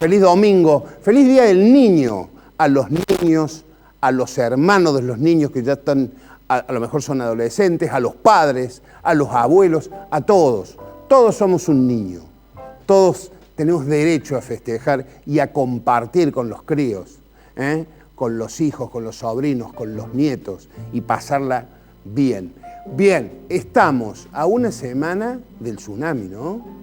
Feliz domingo, feliz Día del Niño a los niños, a los hermanos de los niños que ya están, a lo mejor son adolescentes, a los padres, a los abuelos, a todos. Todos somos un niño, todos tenemos derecho a festejar y a compartir con los críos, con los hijos, con los sobrinos, con los nietos y pasarla bien. Bien, estamos a una semana del tsunami, ¿no?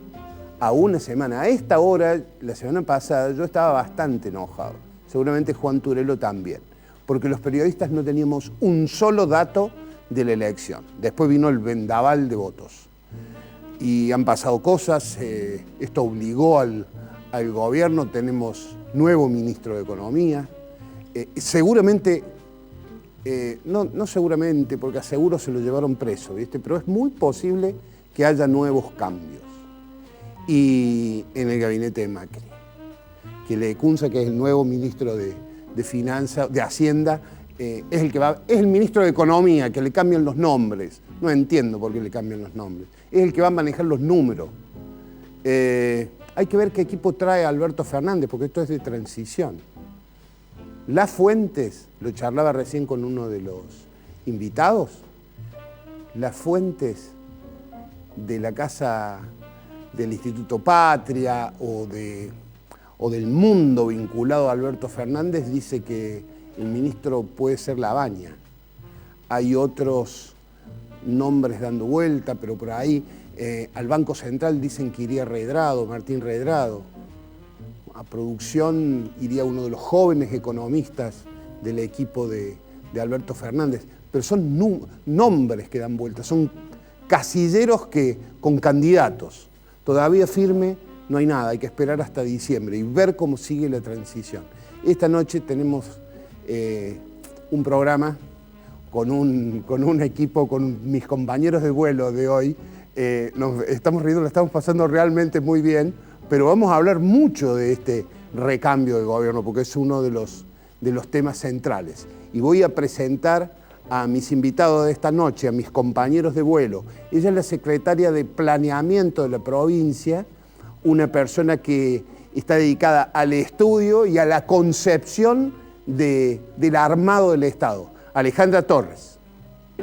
A una semana. A esta hora, la semana pasada, yo estaba bastante enojado. Seguramente Juan Turelo también. Porque los periodistas no teníamos un solo dato de la elección. Después vino el vendaval de votos. Y han pasado cosas. Esto obligó al gobierno. Tenemos nuevo ministro de Economía. Seguramente, no seguramente, porque a seguro se lo llevaron preso, ¿viste? Pero es muy posible que haya nuevos cambios. Y en el gabinete de Macri, que Lecunza, que es el nuevo ministro de Finanzas, de Hacienda, es el ministro de Economía, que le cambian los nombres. No entiendo por qué le cambian los nombres. Es el que va a manejar los números. Hay que ver qué equipo trae Alberto Fernández, porque esto es de transición. Las Fuentes, lo charlaba recién con uno de los invitados, Las Fuentes de la Casa del Instituto Patria o del mundo vinculado a Alberto Fernández dice que el ministro puede ser Labaña. Hay otros nombres dando vuelta, pero por ahí al Banco Central dicen que iría Redrado, Martín Redrado. A producción iría uno de los jóvenes economistas del equipo de Alberto Fernández. Pero son nombres que dan vuelta, son casilleros con candidatos. Todavía firme no hay nada, hay que esperar hasta diciembre y ver cómo sigue la transición. Esta noche tenemos un programa con un equipo, con mis compañeros de vuelo de hoy. Nos estamos riendo, lo estamos pasando realmente muy bien, pero vamos a hablar mucho de este recambio de gobierno porque es uno de los temas centrales. Y voy a presentar a mis invitados de esta noche, a mis compañeros de vuelo. Ella es la secretaria de Planeamiento de la provincia, una persona que está dedicada al estudio y a la concepción del armado del Estado. Alejandra Torres.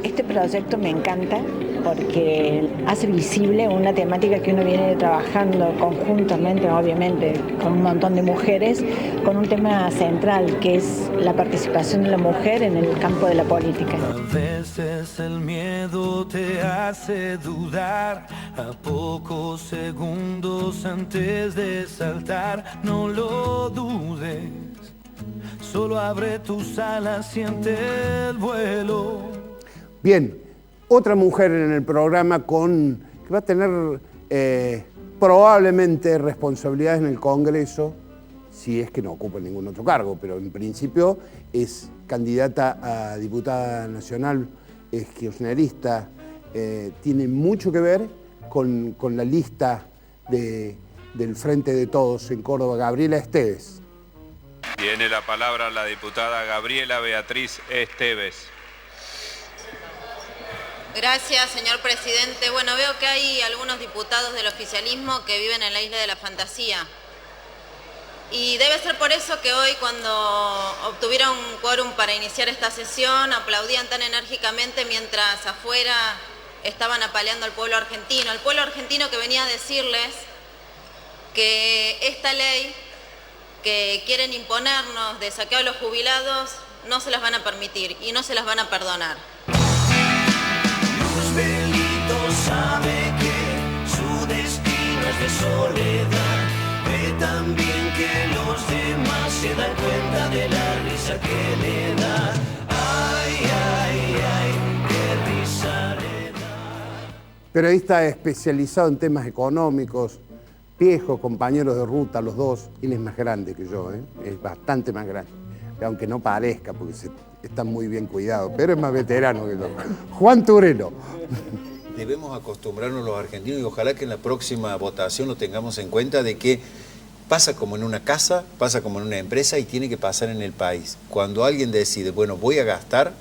Este proyecto me encanta porque hace visible una temática que uno viene trabajando conjuntamente, obviamente, con un montón de mujeres, con un tema central que es la participación de la mujer en el campo de la política. A veces el miedo te hace dudar, a pocos segundos antes de saltar, no lo dudes, solo abre tus alas, siente el vuelo. Bien, otra mujer en el programa que va a tener probablemente responsabilidades en el Congreso, si es que no ocupa ningún otro cargo, pero en principio es candidata a diputada nacional, es kirchnerista, tiene mucho que ver con la lista del Frente de Todos en Córdoba, Gabriela Esteves. Tiene la palabra la diputada Gabriela Beatriz Esteves. Gracias, señor presidente. Bueno, veo que hay algunos diputados del oficialismo que viven en la isla de la fantasía. Y debe ser por eso que hoy, cuando obtuvieron quórum para iniciar esta sesión, aplaudían tan enérgicamente mientras afuera estaban apaleando al pueblo argentino. El pueblo argentino que venía a decirles que esta ley que quieren imponernos de saqueo a los jubilados no se las van a permitir y no se las van a perdonar. Sabe que su destino es de soledad, ve también que los demás se dan cuenta de la risa que le da. Ay, ay, ay, qué risa le da. Periodista especializado en temas económicos, viejos, compañeros de ruta, los dos. Él es más grande que yo, es bastante más grande. Aunque no parezca, porque está muy bien cuidado, pero es más veterano que yo. Juan Turelo. Debemos acostumbrarnos los argentinos y ojalá que en la próxima votación lo tengamos en cuenta de que pasa como en una casa, pasa como en una empresa y tiene que pasar en el país. Cuando alguien decide, bueno, voy a gastar,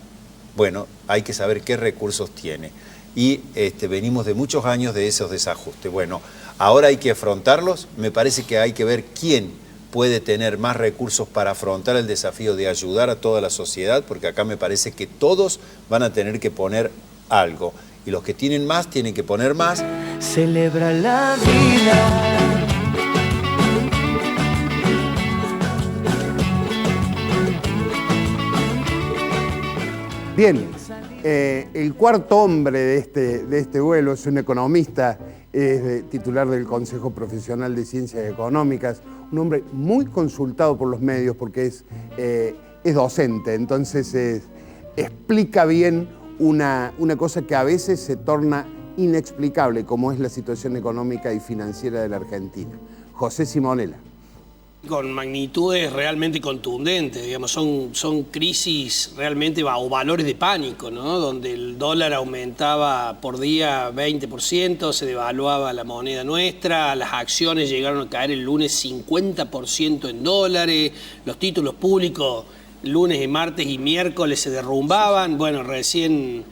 bueno, hay que saber qué recursos tiene. Y venimos de muchos años de esos desajustes. Bueno, ahora hay que afrontarlos. Me parece que hay que ver quién puede tener más recursos para afrontar el desafío de ayudar a toda la sociedad, porque acá me parece que todos van a tener que poner algo. Y los que tienen más tienen que poner más. Celebra la vida. Bien, el cuarto hombre de este vuelo es un economista, es titular del Consejo Profesional de Ciencias Económicas, un hombre muy consultado por los medios porque es docente, entonces explica bien una cosa que a veces se torna inexplicable, como es la situación económica y financiera de la Argentina. José Simonella. Con magnitudes realmente contundentes, digamos, son crisis realmente o valores de pánico, ¿no? Donde el dólar aumentaba por día 20%, se devaluaba la moneda nuestra, las acciones llegaron a caer el lunes 50% en dólares, los títulos públicos lunes y martes y miércoles se derrumbaban, bueno, recién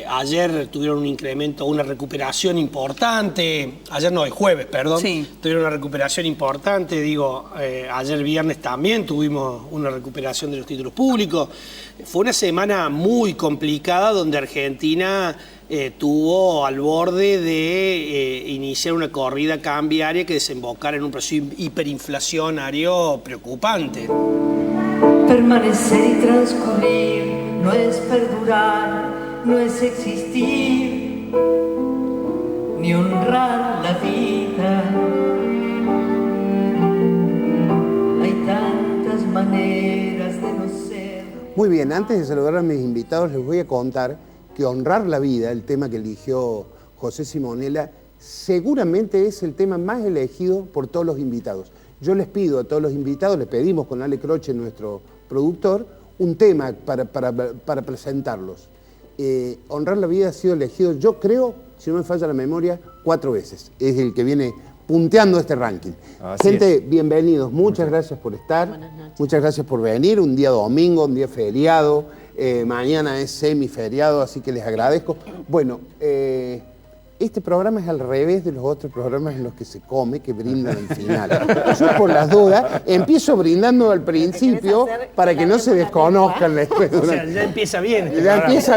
ayer tuvieron un incremento, una recuperación importante, ayer no, el jueves, perdón, sí. Tuvieron una recuperación importante, ayer viernes también tuvimos una recuperación de los títulos públicos. Fue una semana muy complicada donde Argentina tuvo al borde de iniciar una corrida cambiaria que desembocara en un proceso hiperinflacionario preocupante. Permanecer y transcurrir no es perdurar, no es existir, ni honrar la vida. Hay tantas maneras de no ser. Muy bien, antes de saludar a mis invitados les voy a contar que honrar la vida, el tema que eligió José Simonella, seguramente es el tema más elegido por todos los invitados. Yo les pido a todos los invitados, les pedimos con Ale Croce, nuestro productor, un tema para presentarlos. Honrar la vida ha sido elegido, yo creo, si no me falla la memoria, 4 veces. Es el que viene punteando este ranking. Gente, bienvenidos. Muchas gracias por estar. Buenas noches. Muchas gracias por venir. Un día domingo, un día feriado. Mañana es semiferiado, así que les agradezco. Bueno, este programa es al revés de los otros programas en los que se come, que brindan al final. Yo, por las dudas, empiezo brindando al principio para que no se desconozcan después. O sea, ya empieza bien. Ya empieza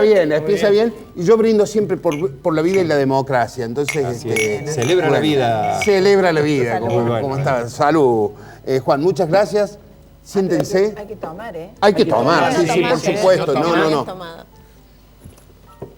bien. Y yo brindo siempre por la vida y la democracia. Entonces, celebra la vida. Celebra la vida, como estaba. Salud. Juan, muchas gracias. Siéntense. Hay que tomar, ¿eh? Hay que tomar, sí, por supuesto. No.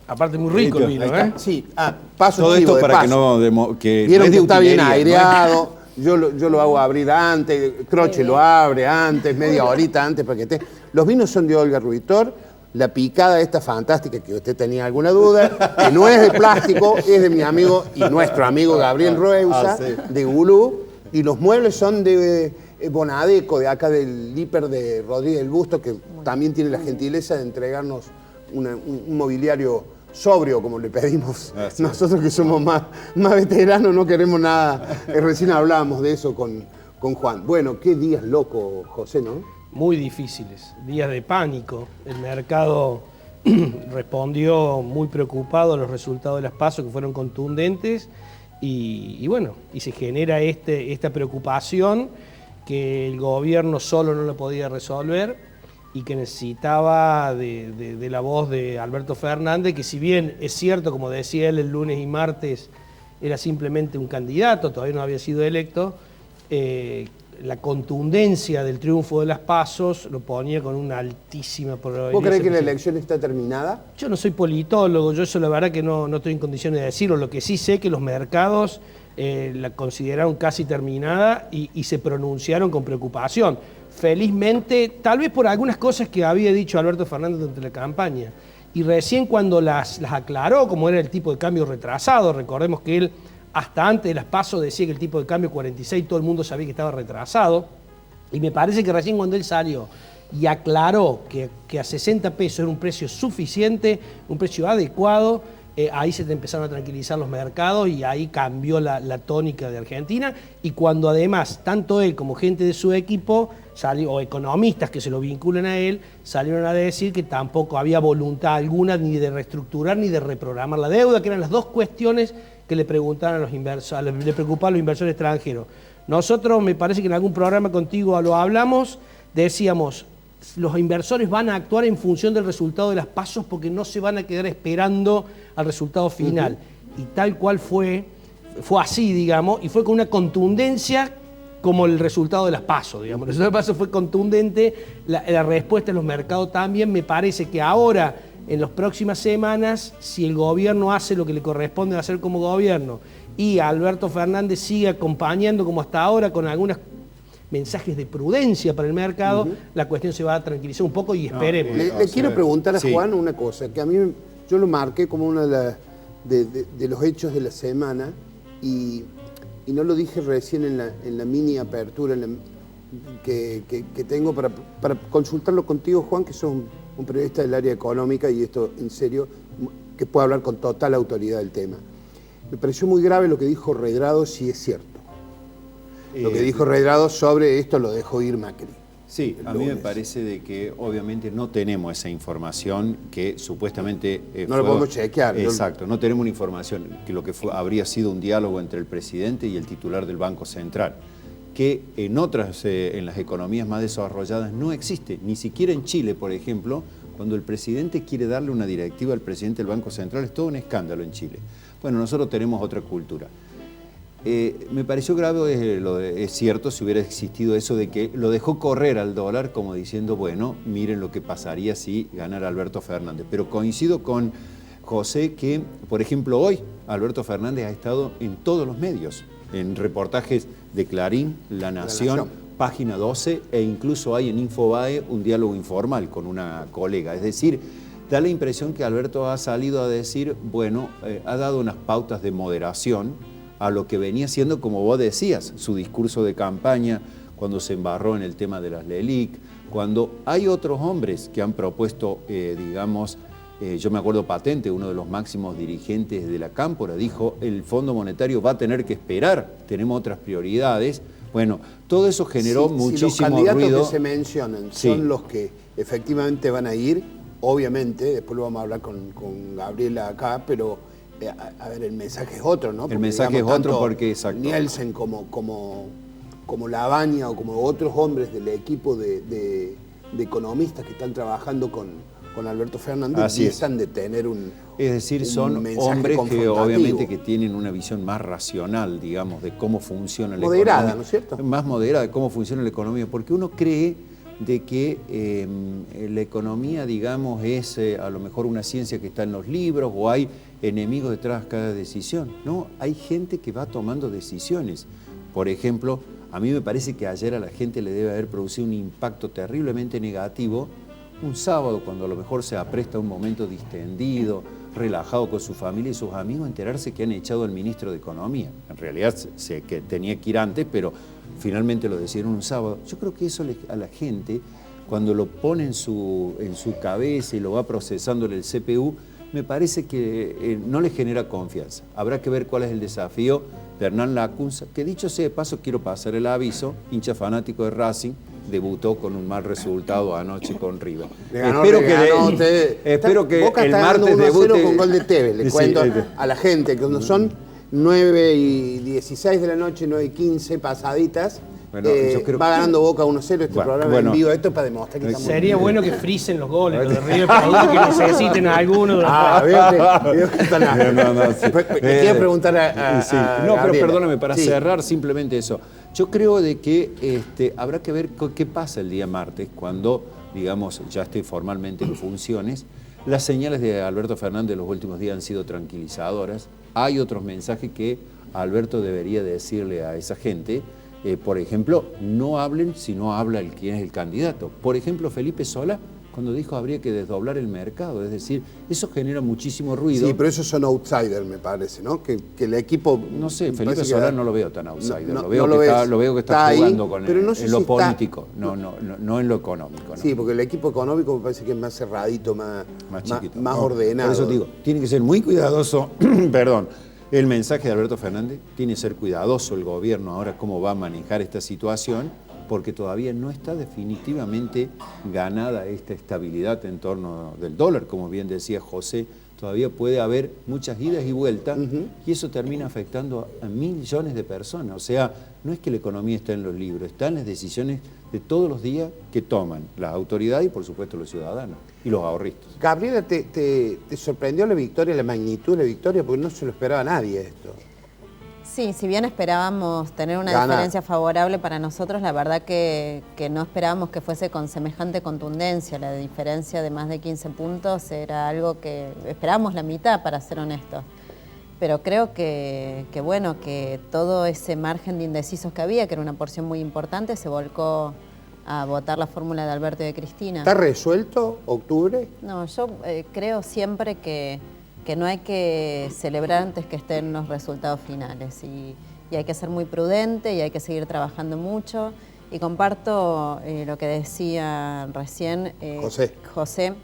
Aparte muy rico el vino, ¿eh? Sí, paso todo chivo esto de para paso. que vieron no que está bien utilería, aireado, ¿no? yo lo hago abrir antes, Croce lo abre antes, media horita antes para que esté. Los vinos son de Olga Ruitor, la picada esta fantástica, que usted tenía alguna duda, que no es de plástico, es de mi amigo y nuestro amigo Gabriel Reusa, de Gulú, y los muebles son de Bonadeco, de acá del hiper de Rodríguez del Busto, que también tiene la gentileza de entregarnos un mobiliario sobrio, como le pedimos nosotros que somos más veteranos, no queremos nada. Recién hablábamos de eso con Juan. Bueno, qué días locos, José, ¿no? Muy difíciles, días de pánico. El mercado respondió muy preocupado a los resultados de las PASO, que fueron contundentes, y se genera esta preocupación que el gobierno solo no la podía resolver y que necesitaba de la voz de Alberto Fernández, que si bien es cierto, como decía él, el lunes y martes era simplemente un candidato, todavía no había sido electo, la contundencia del triunfo de las PASOs lo ponía con una altísima probabilidad. ¿Vos creés que la elección está terminada? Yo no soy politólogo, yo eso la verdad que no estoy en condiciones de decirlo. Lo que sí sé que los mercados la consideraron casi terminada y se pronunciaron con preocupación. Felizmente, tal vez por algunas cosas que había dicho Alberto Fernández durante la campaña. Y recién cuando las aclaró, como era el tipo de cambio retrasado, recordemos que él hasta antes de las PASO decía que el tipo de cambio 46 todo el mundo sabía que estaba retrasado. Y me parece que recién cuando él salió y aclaró que a 60 pesos era un precio suficiente, un precio adecuado, ahí se te empezaron a tranquilizar los mercados y ahí cambió la tónica de Argentina. Y cuando además, tanto él como gente de su equipo, o economistas que se lo vinculan a él, salieron a decir que tampoco había voluntad alguna ni de reestructurar ni de reprogramar la deuda, que eran las dos cuestiones que le preguntaban a los inversores, le preocupaban a los inversores extranjeros. Nosotros, me parece que en algún programa contigo lo hablamos, decíamos, los inversores van a actuar en función del resultado de las PASO porque no se van a quedar esperando al resultado final. Y tal cual fue así, digamos, y fue con una contundencia como el resultado de las PASO, digamos. El resultado de las PASO fue contundente, la respuesta en los mercados también. Me parece que ahora, en las próximas semanas, si el gobierno hace lo que le corresponde hacer como gobierno y Alberto Fernández sigue acompañando como hasta ahora con algunos mensajes de prudencia para el mercado, la cuestión se va a tranquilizar un poco y esperemos. Le quiero preguntar a Juan una cosa, que a mí yo lo marqué como uno de los hechos de la semana y no lo dije recién en la mini apertura que tengo para consultarlo contigo, Juan, que sos un periodista del área económica y esto en serio, que puede hablar con total autoridad del tema. Me pareció muy grave lo que dijo Redrado, si es cierto. Lo que dijo Redrado sobre esto lo dejó ir Macri. Sí, a mí me parece de que obviamente no tenemos esa información que supuestamente... no lo podemos chequear. Exacto, no tenemos una información que lo que habría sido un diálogo entre el presidente y el titular del Banco Central, que en las economías más desarrolladas no existe, ni siquiera en Chile, por ejemplo, cuando el presidente quiere darle una directiva al presidente del Banco Central, es todo un escándalo en Chile. Bueno, nosotros tenemos otra cultura. Me pareció grave, es cierto, si hubiera existido eso de que lo dejó correr al dólar como diciendo, bueno, miren lo que pasaría si ganara Alberto Fernández. Pero coincido con José que, por ejemplo, hoy Alberto Fernández ha estado en todos los medios, en reportajes de Clarín, La Nación, Página 12 e incluso hay en Infobae un diálogo informal con una colega. Es decir, da la impresión que Alberto ha salido a decir, bueno, ha dado unas pautas de moderación a lo que venía siendo, como vos decías, su discurso de campaña, cuando se embarró en el tema de las LELIC, cuando hay otros hombres que han propuesto, digamos, yo me acuerdo patente, uno de los máximos dirigentes de la Cámpora dijo, el Fondo Monetario va a tener que esperar, tenemos otras prioridades. Bueno, todo eso generó muchísimo ruido. Si los candidatos que se mencionan son los que efectivamente van a ir, obviamente, después lo vamos a hablar con Gabriela acá, pero... A ver, el mensaje es otro, ¿no? Porque, el mensaje es otro porque, exacto. Nielsen como Labaña o como otros hombres del equipo de economistas que están trabajando con Alberto Fernández empiezan de tener un Es decir, son hombres que obviamente que tienen una visión más racional, digamos, de cómo funciona la economía. Moderada, ¿no es cierto? Más moderada de cómo funciona la economía, porque uno cree de que la economía, digamos, es a lo mejor una ciencia que está en los libros o hay enemigos detrás de cada decisión. No, hay gente que va tomando decisiones. Por ejemplo, a mí me parece que ayer a la gente le debe haber producido un impacto terriblemente negativo un sábado, cuando a lo mejor se apresta un momento distendido, relajado con su familia y sus amigos, enterarse que han echado al ministro de Economía. En realidad que tenía que ir antes, pero finalmente lo decidieron un sábado. Yo creo que eso a la gente, cuando lo pone en su cabeza y lo va procesando en el CPU, me parece que no le genera confianza. Habrá que ver cuál es el desafío de Hernán Lacunza, que dicho sea de paso, quiero pasar el aviso, hincha fanático de Racing, debutó con un mal resultado anoche con River. Espero que Boca el está martes debute con gol de Tevez. Le cuento a la gente que cuando son 9:16 de la noche, 9:15 pasaditas, bueno, yo creo va ganando Boca 1-0 programa en vivo. Esto es para demostrar que estamos... Sería bueno que frisen los goles, los de River, para que necesiten a alguno de los... veo que están... Le quiero preguntar a no, pero perdóname, para cerrar simplemente eso. Yo creo de que habrá que ver qué pasa el día martes, cuando, digamos, ya esté formalmente en funciones. Las señales de Alberto Fernández los últimos días han sido tranquilizadoras. Hay otros mensajes que Alberto debería decirle a esa gente. Por ejemplo, no hablen si no habla quien es el candidato. Por ejemplo, Felipe Solá cuando dijo habría que desdoblar el mercado. Es decir, eso genera muchísimo ruido. Sí, pero esos son outsiders, me parece, ¿no? Que el equipo... No sé, Felipe Solá no lo veo tan outsider. No, lo veo no que está jugando ahí, con pero no sé en lo si político, no en lo económico. ¿No? Sí, porque el equipo económico me parece que es más cerradito, más chiquito, más ordenado. Por eso digo, tiene que ser muy cuidadoso, perdón, el mensaje de Alberto Fernández, tiene que ser cuidadoso el gobierno ahora cómo va a manejar esta situación, porque todavía no está definitivamente ganada esta estabilidad en torno del dólar, como bien decía José, todavía puede haber muchas idas y vueltas, y eso termina afectando a millones de personas. O sea, no es que la economía está en los libros, está en las decisiones de todos los días que toman las autoridades y por supuesto los ciudadanos y los ahorristas. Gabriela, ¿te sorprendió la victoria, la magnitud de la victoria? Porque no se lo esperaba a nadie esto. Sí, si bien esperábamos tener una diferencia favorable para nosotros, la verdad que no esperábamos que fuese con semejante contundencia. La diferencia de más de 15 puntos era algo que esperábamos la mitad, para ser honestos. Pero creo que bueno, que todo ese margen de indecisos que había, que era una porción muy importante, se volcó a votar la fórmula de Alberto y de Cristina. ¿Está resuelto octubre? No, yo creo siempre que no hay que celebrar antes que estén los resultados finales y hay que ser muy prudente y hay que seguir trabajando mucho. Y comparto lo que decía recién José.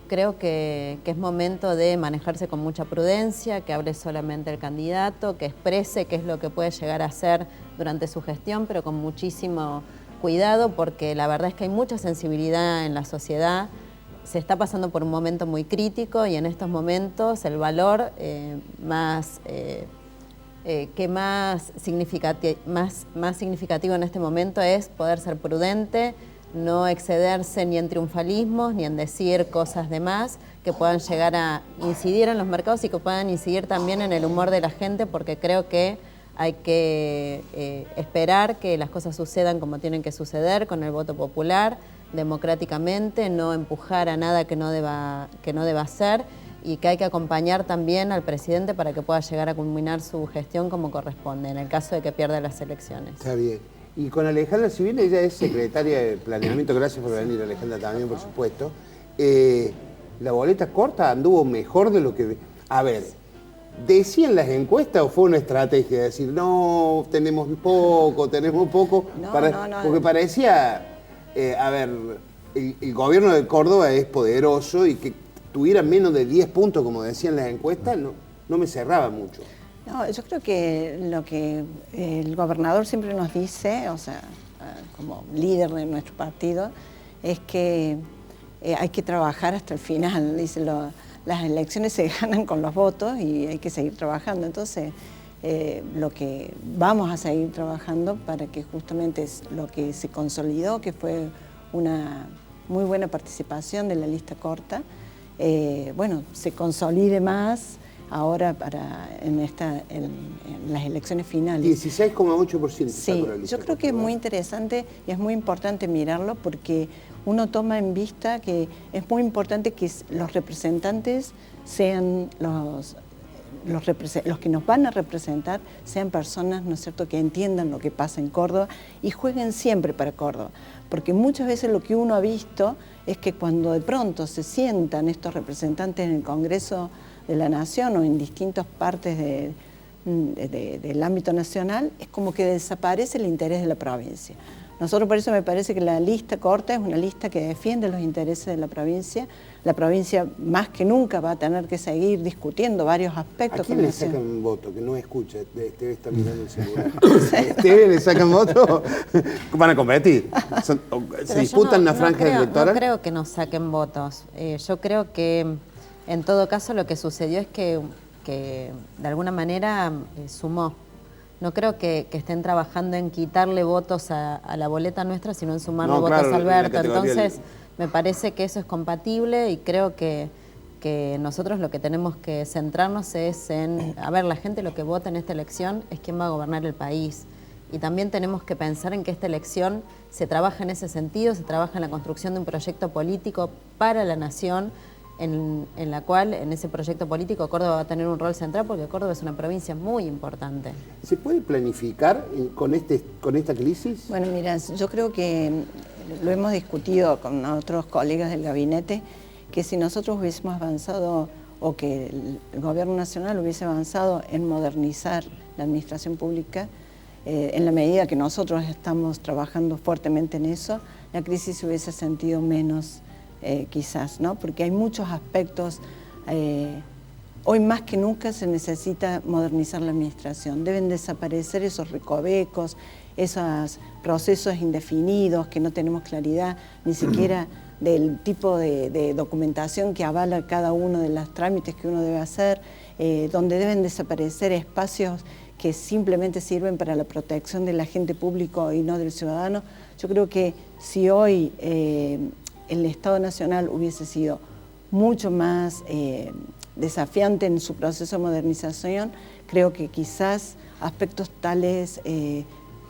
Creo que es momento de manejarse con mucha prudencia, que hable solamente el candidato, que exprese qué es lo que puede llegar a hacer durante su gestión, pero con muchísimo cuidado, porque la verdad es que hay mucha sensibilidad en la sociedad. Se está pasando por un momento muy crítico y en estos momentos el valor más significativo en este momento es poder ser prudente, no excederse ni en triunfalismos, ni en decir cosas de más que puedan llegar a incidir en los mercados y que puedan incidir también en el humor de la gente, porque creo que hay que esperar que las cosas sucedan como tienen que suceder, con el voto popular, democráticamente, no empujar a nada que no deba hacer, y que hay que acompañar también al presidente para que pueda llegar a culminar su gestión como corresponde, en el caso de que pierda las elecciones. Está bien. Y con Alejandra, si bien ella es secretaria de Planeamiento, gracias por venir, Alejandra, también, por supuesto, la boleta corta anduvo mejor de lo que... A ver, ¿decían las encuestas o fue una estrategia de decir, no, tenemos poco? No. Porque parecía... a ver, el gobierno de Córdoba es poderoso y que tuviera menos de 10 puntos, como decían las encuestas, no me cerraba mucho. No, yo creo que lo que el gobernador siempre nos dice, o sea, como líder de nuestro partido, es que hay que trabajar hasta el final. Dice, las elecciones se ganan con los votos y hay que seguir trabajando. Entonces, lo que vamos a seguir trabajando para que justamente es lo que se consolidó, que fue una muy buena participación de la lista corta, bueno, se consolide más ahora en las elecciones finales. 16,8%. Sí, yo creo que es muy interesante y es muy importante mirarlo, porque uno toma en vista que es muy importante que los representantes sean los que nos van a representar sean personas, ¿no es cierto?, que entiendan lo que pasa en Córdoba y jueguen siempre para Córdoba. Porque muchas veces lo que uno ha visto es que cuando de pronto se sientan estos representantes en el Congreso de la Nación o en distintas partes del ámbito nacional, es como que desaparece el interés de la provincia. Nosotros por eso me parece que la lista corta es una lista que defiende los intereses de la provincia. La provincia más que nunca va a tener que seguir discutiendo varios aspectos. ¿A quién le sacan un voto? Que no escucha, Esteve está mirando el celular. ¿Esteve le sacan voto? Van a competir. ¿Se disputan una franja electoral? No creo que nos saquen votos. Yo creo que en todo caso lo que sucedió es que de alguna manera sumó. No creo que estén trabajando en quitarle votos a la boleta nuestra, sino en sumarle votos a Alberto. Entonces, me parece que eso es compatible y creo que nosotros lo que tenemos que centrarnos es en... A ver, la gente lo que vota en esta elección es quién va a gobernar el país. Y también tenemos que pensar en que esta elección se trabaja en ese sentido, se trabaja en la construcción de un proyecto político para la nación, en la cual, en ese proyecto político, Córdoba va a tener un rol central, porque Córdoba es una provincia muy importante. ¿Se puede planificar con esta crisis? Bueno, mira, yo creo que lo hemos discutido con otros colegas del gabinete, que si nosotros hubiésemos avanzado o que el gobierno nacional hubiese avanzado en modernizar la administración pública, en la medida que nosotros estamos trabajando fuertemente en eso, la crisis se hubiese sentido menos quizás, ¿no? Porque hay muchos aspectos, hoy más que nunca se necesita modernizar la administración, deben desaparecer esos recovecos, esos procesos indefinidos que no tenemos claridad ni siquiera del tipo de documentación que avala cada uno de los trámites que uno debe hacer, donde deben desaparecer espacios que simplemente sirven para la protección del agente público y no del ciudadano. Yo creo que si hoy el Estado Nacional hubiese sido mucho más desafiante en su proceso de modernización, creo que quizás aspectos tales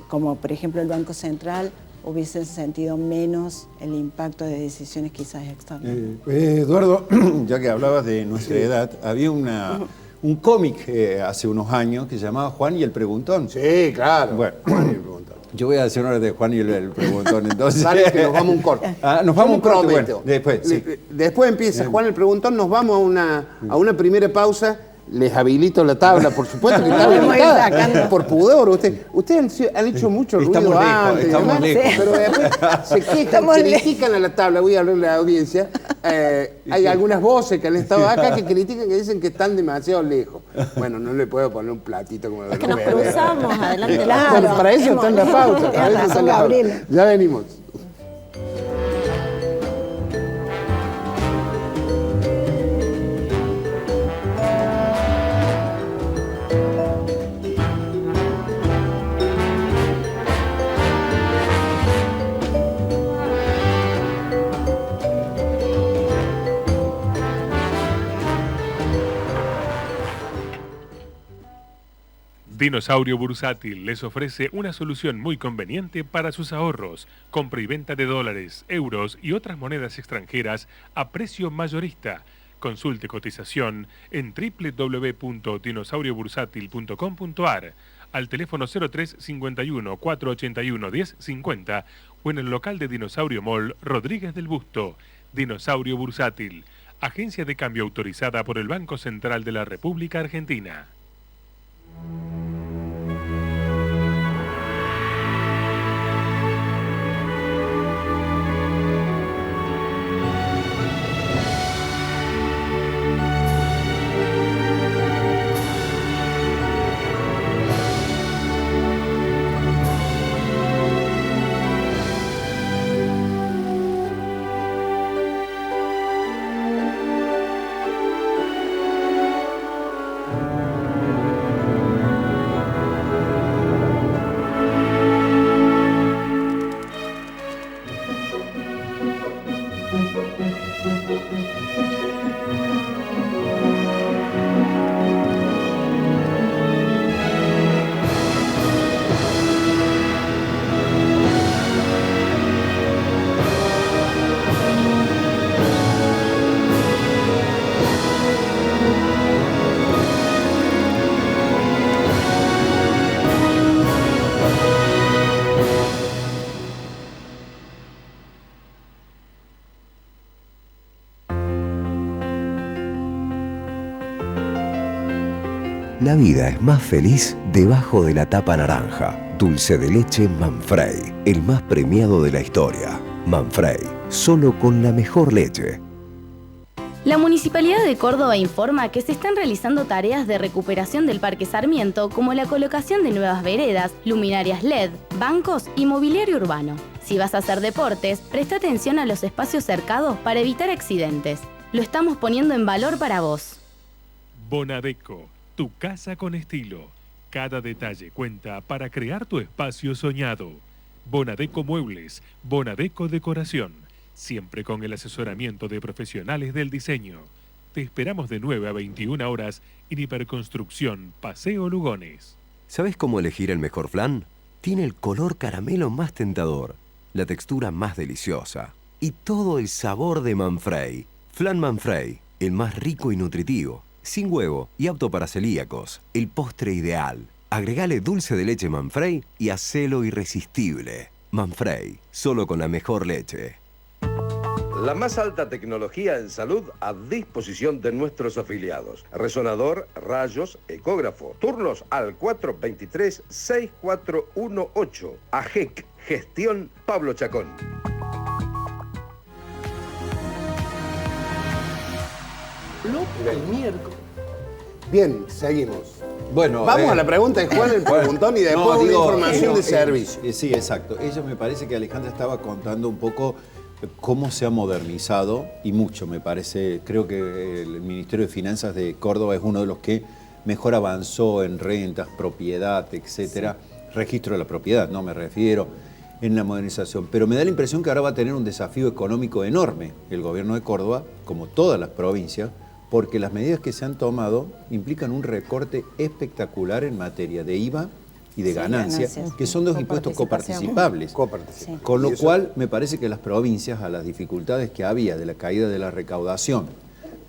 como por ejemplo el Banco Central hubiesen sentido menos el impacto de decisiones quizás externas. Eduardo, ya que hablabas de nuestra edad, había un cómic hace unos años que se llamaba Juan y el Preguntón. Sí, claro. Bueno, Juan y el Preguntón. Yo voy a hacer una de Juan y el Preguntón, entonces... Vale, que nos vamos a un corte. Nos vamos a un corte, bueno, después, sí. Después empieza Juan el Preguntón, nos vamos a una primera pausa. Les habilito la tabla, por supuesto que está habilitada, por pudor. Ustedes han hecho mucho ruido antes, estamos lejos. Pero después se quejan, critican a la tabla. Voy a hablarle a la audiencia. Hay algunas voces que han estado acá que critican, que dicen que están demasiado lejos. Bueno, no le puedo poner un platito como es que nos cruzamos, adelante. Claro, para eso está en la pauta. Ya venimos. Dinosaurio Bursátil les ofrece una solución muy conveniente para sus ahorros. Compra y venta de dólares, euros y otras monedas extranjeras a precio mayorista. Consulte cotización en www.dinosauriobursátil.com.ar, al teléfono 03 51 481 10 50 o en el local de Dinosaurio Mall Rodríguez del Busto. Dinosaurio Bursátil, agencia de cambio autorizada por el Banco Central de la República Argentina. La vida es más feliz debajo de la tapa naranja. Dulce de leche Manfrey, el más premiado de la historia. Manfrey, solo con la mejor leche. La Municipalidad de Córdoba informa que se están realizando tareas de recuperación del Parque Sarmiento, como la colocación de nuevas veredas, luminarias LED, bancos y mobiliario urbano. Si vas a hacer deportes, presta atención a los espacios cercados para evitar accidentes. Lo estamos poniendo en valor para vos. Bonadeco, tu casa con estilo. Cada detalle cuenta para crear tu espacio soñado. Bonadeco Muebles, Bonadeco Decoración. Siempre con el asesoramiento de profesionales del diseño. Te esperamos de 9 a 21 horas en Hiperconstrucción, Paseo Lugones. ¿Sabes cómo elegir el mejor flan? Tiene el color caramelo más tentador, la textura más deliciosa y todo el sabor de Manfrey. Flan Manfrey, el más rico y nutritivo, sin huevo y apto para celíacos, el postre ideal. Agregale dulce de leche Manfrey y hacelo irresistible. Manfrey, solo con la mejor leche. La más alta tecnología en salud a disposición de nuestros afiliados. Resonador, rayos, ecógrafo. Turnos al 423-6418. AGEC, Gestión Pablo Chacón. El miércoles. Bien, seguimos. Bueno, vamos a la pregunta de Juan el preguntón y después una información de servicio. Sí, exacto. Ella me parece que Alejandra estaba contando un poco cómo se ha modernizado y mucho, me parece. Creo que el Ministerio de Finanzas de Córdoba es uno de los que mejor avanzó en rentas, propiedad, etcétera. Sí. Registro de la propiedad, no me refiero, en la modernización. Pero me da la impresión que ahora va a tener un desafío económico enorme el gobierno de Córdoba, como todas las provincias, porque las medidas que se han tomado implican un recorte espectacular en materia de IVA y de ganancias, que son dos impuestos coparticipables. Sí. Con lo cual, me parece que las provincias, a las dificultades que había de la caída de la recaudación,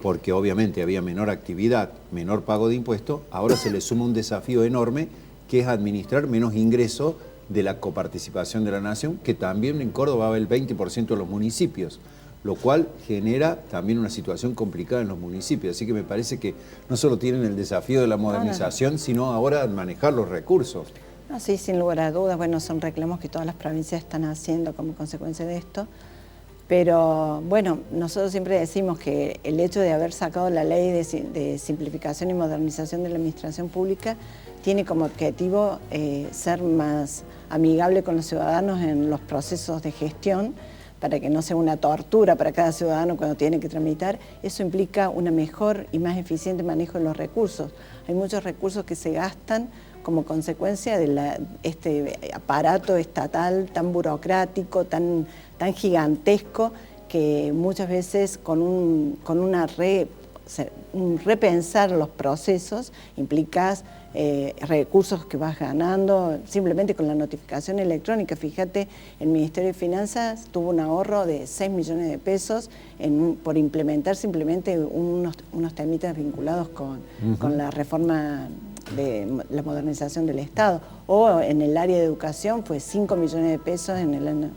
porque obviamente había menor actividad, menor pago de impuestos, ahora se le suma un desafío enorme, que es administrar menos ingresos de la coparticipación de la nación, que también en Córdoba va el 20% de los municipios, lo cual genera también una situación complicada en los municipios. Así que me parece que no solo tienen el desafío de la modernización, sino ahora manejar los recursos. No, sí, sin lugar a dudas. Bueno, son reclamos que todas las provincias están haciendo como consecuencia de esto. Pero bueno, nosotros siempre decimos que el hecho de haber sacado la ley de simplificación y modernización de la administración pública tiene como objetivo ser más amigable con los ciudadanos en los procesos de gestión, para que no sea una tortura para cada ciudadano cuando tiene que tramitar. Eso implica un mejor y más eficiente manejo de los recursos. Hay muchos recursos que se gastan como consecuencia de este aparato estatal tan burocrático, tan gigantesco, que muchas veces con un repensar los procesos implicas recursos que vas ganando simplemente con la notificación electrónica. Fíjate, el Ministerio de Finanzas tuvo un ahorro de 6 millones de pesos por implementar simplemente unos temitas vinculados con la reforma de la modernización del Estado. O en el área de educación, pues 5 millones de pesos en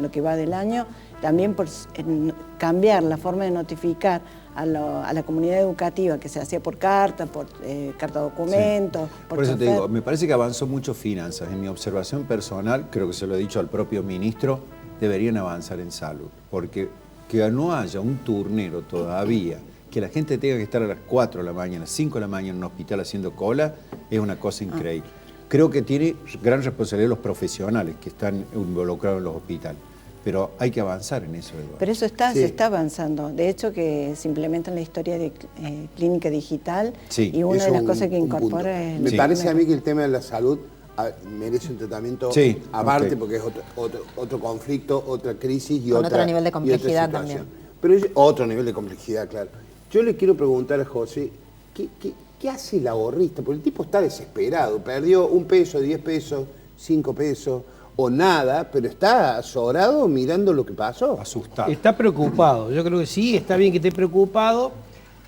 lo que va del año, también por cambiar la forma de notificar a la comunidad educativa, que se hacía por carta documento. Sí. Por eso te digo, me parece que avanzó mucho finanzas. En mi observación personal, creo que se lo he dicho al propio ministro, deberían avanzar en salud, porque que no haya un turnero todavía, que la gente tenga que estar a las 4 de la mañana, 5 de la mañana en un hospital haciendo cola, es una cosa increíble. Creo que tiene gran responsabilidad los profesionales que están involucrados en los hospitales. Pero hay que avanzar en eso, Eduardo. Pero eso se está avanzando. De hecho, que se implementa en la historia de clínica digital, y una de las cosas que incorpora es... Me parece a mí que el tema de la salud merece un tratamiento aparte, porque es otro conflicto, otra crisis y otro nivel de complejidad también. Pero otro nivel de complejidad, claro. Yo le quiero preguntar a José, ¿qué hace el ahorrista? Porque el tipo está desesperado, perdió 1 peso, 10 pesos, 5 pesos... o nada, pero está azorado mirando lo que pasó. Asustado. Está preocupado, yo creo que sí, está bien que esté preocupado.